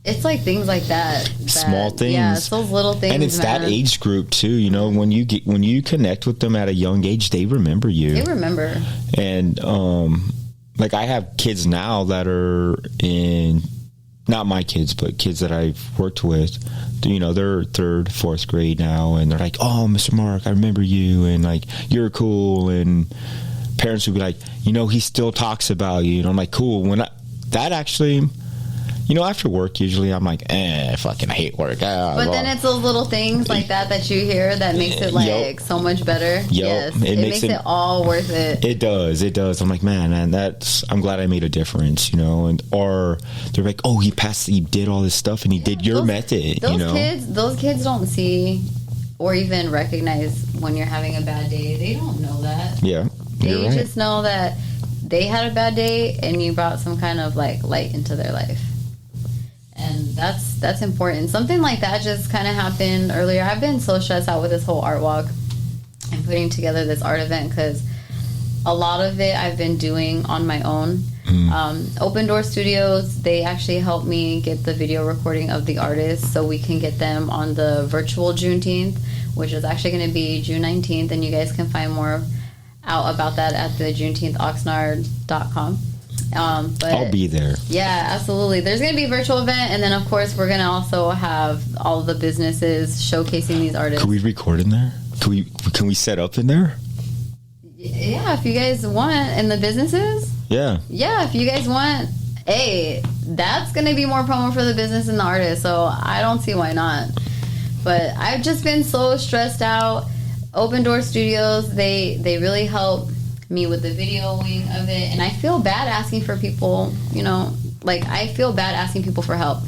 It's like things like that. Small things. Yeah, it's those little things. And it's that age group too. You know, when you connect with them at a young age, they remember you. They remember. And like I have kids now that are in, not my kids, but kids that I've worked with. You know, they're 3rd, 4th grade now, and they're like, "Oh, Mr. Mark, I remember you, and like you're cool." And parents would be like, "You know, he still talks about you." And I'm like, "Cool." That actually. You know, after work, usually I'm like, fucking hate work. But then it's those little things like that you hear that makes it like so much better. Yes, it makes it all worth it. It does. I'm like, man, I'm glad I made a difference, you know. Or they're like, oh, he did all this stuff and he did your method, you know. Those kids don't see or even recognize when you're having a bad day. They don't know that. Yeah, they just know that they had a bad day and you brought some kind of like light into their life. And that's important. Something like that just kind of happened earlier. I've been so stressed out with this whole art walk and putting together this art event because a lot of it I've been doing on my own. Open Door Studios, they actually helped me get the video recording of the artists so we can get them on the virtual Juneteenth, which is actually going to be June 19th. And you guys can find more out about that at the JuneteenthOxnard.com. But I'll be there. Yeah, absolutely. There's going to be a virtual event, and then of course we're going to also have all the businesses showcasing these artists. Can we record in there? Can we set up in there? Yeah, if you guys want. And the businesses? Yeah, if you guys want. Hey, that's going to be more promo for the business and the artist, so I don't see why not. But I've just been so stressed out. Open Door Studios, they really help me with the videoing of it, and I feel bad asking for people, you know, like I feel bad asking people for help.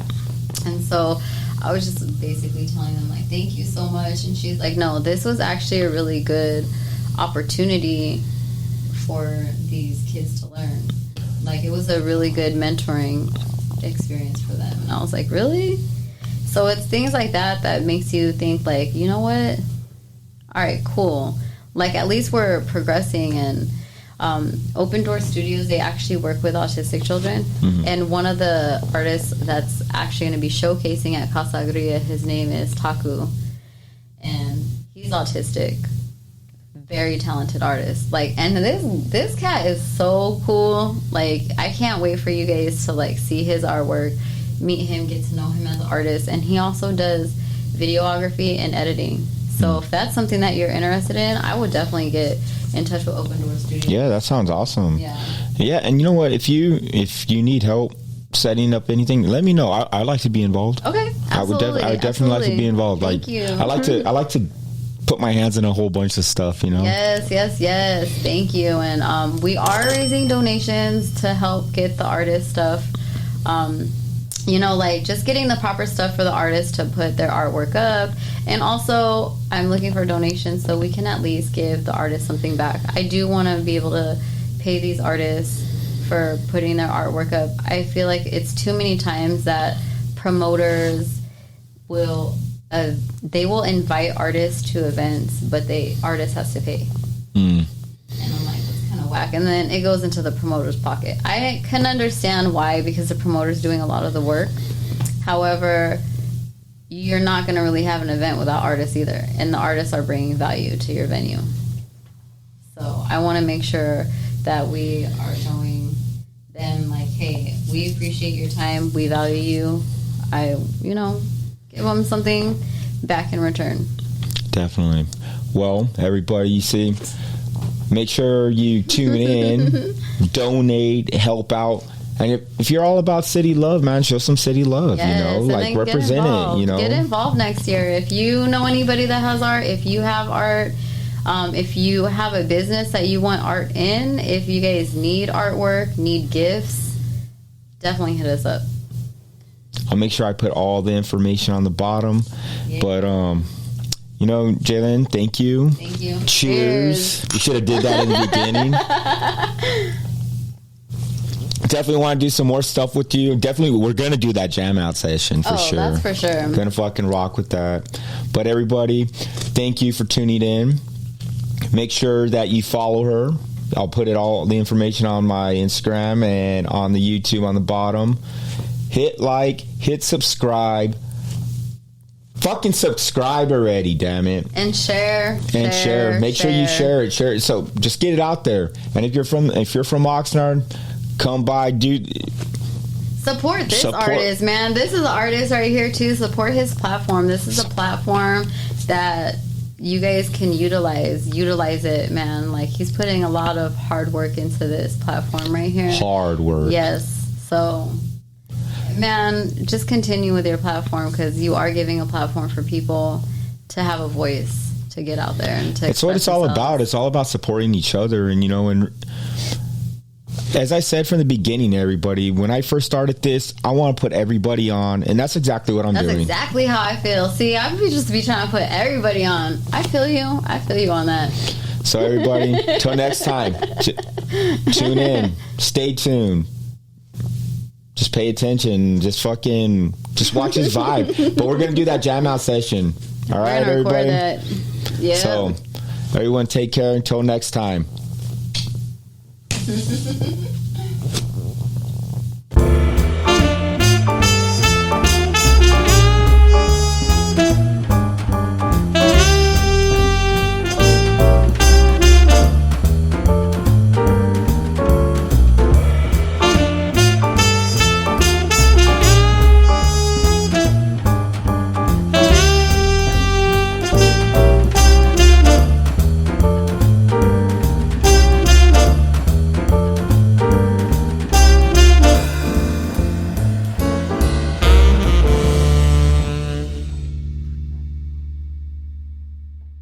And so I was just basically telling them like, thank you so much. And she's like, no, this was actually a really good opportunity for these kids to learn. Like, it was a really good mentoring experience for them. And I was like, really? So it's things like that makes you think like, you know what, all right, cool. Like, at least we're progressing. And Open Door Studios, they actually work with autistic children. Mm-hmm. And one of the artists that's actually going to be showcasing at Casa Agria, his name is Taku. And he's autistic. Very talented artist. Like, and this cat is so cool. Like, I can't wait for you guys to, like, see his artwork, meet him, get to know him as an artist. And he also does videography and editing. So if that's something that you're interested in, I would definitely get in touch with Open Door Studios. Yeah, that sounds awesome. Yeah, and you know what? If you need help setting up anything, let me know. I like to be involved. Okay, absolutely. I would definitely like to be involved. Thank you. I like to put my hands in a whole bunch of stuff. You know. Yes. Thank you. And we are raising donations to help get the artist stuff. You know, like just getting the proper stuff for the artists to put their artwork up. And also, I'm looking for donations so we can at least give the artists something back. I do want to be able to pay these artists for putting their artwork up. I feel like it's too many times that promoters will invite artists to events, but artist has to pay. And I'm like, that's kind of whack. And then it goes into the promoter's pocket. I can understand why, because the promoter's doing a lot of the work. However, you're not going to really have an event without artists either. And the artists are bringing value to your venue. So I want to make sure that we are showing them like, hey, we appreciate your time. We value you. Give them something back in return. Definitely. Well, everybody, you see, make sure you tune in, donate, help out. And if you're all about city love, man, show some city love, yes, like represent it, Get involved next year. If you know anybody that has art, if you have art, If you have a business that you want art in, if you guys need artwork, need gifts, definitely hit us up. I'll make sure I put all the information on the bottom. Yeah. But, you know, Jlynn, thank you. Thank you. Cheers. You should have did that in the beginning. Definitely want to do some more stuff with you. Definitely, we're going to do that jam out session for sure. That's for sure. Going to fucking rock with that. But everybody, thank you for tuning in. Make sure that you follow her. I'll put all the information on my Instagram and on the YouTube on the bottom. Hit like, hit subscribe. Fucking subscribe already, damn it. And share. Make sure you share it. So just get it out there. And if you're from Oxnard, come by, dude. Support this artist, man. This is an artist right here too. Support his platform. This is a platform that you guys can utilize it, man. Like, he's putting a lot of hard work into this platform right here. Hard work. Yes. So, man, just continue with your platform, because you are giving a platform for people to have a voice, to get out there and to. It's what it's all about. It's all about supporting each other, and as I said from the beginning, everybody, when I first started this, I want to put everybody on, and that's exactly what I'm doing. That's exactly how I feel. See, I would just be trying to put everybody on. I feel you on that. So everybody, till next time, tune in, stay tuned, just pay attention, just watch his vibe. But we're going to do that jam out session. All right, everybody? Yeah. So everyone take care until next time.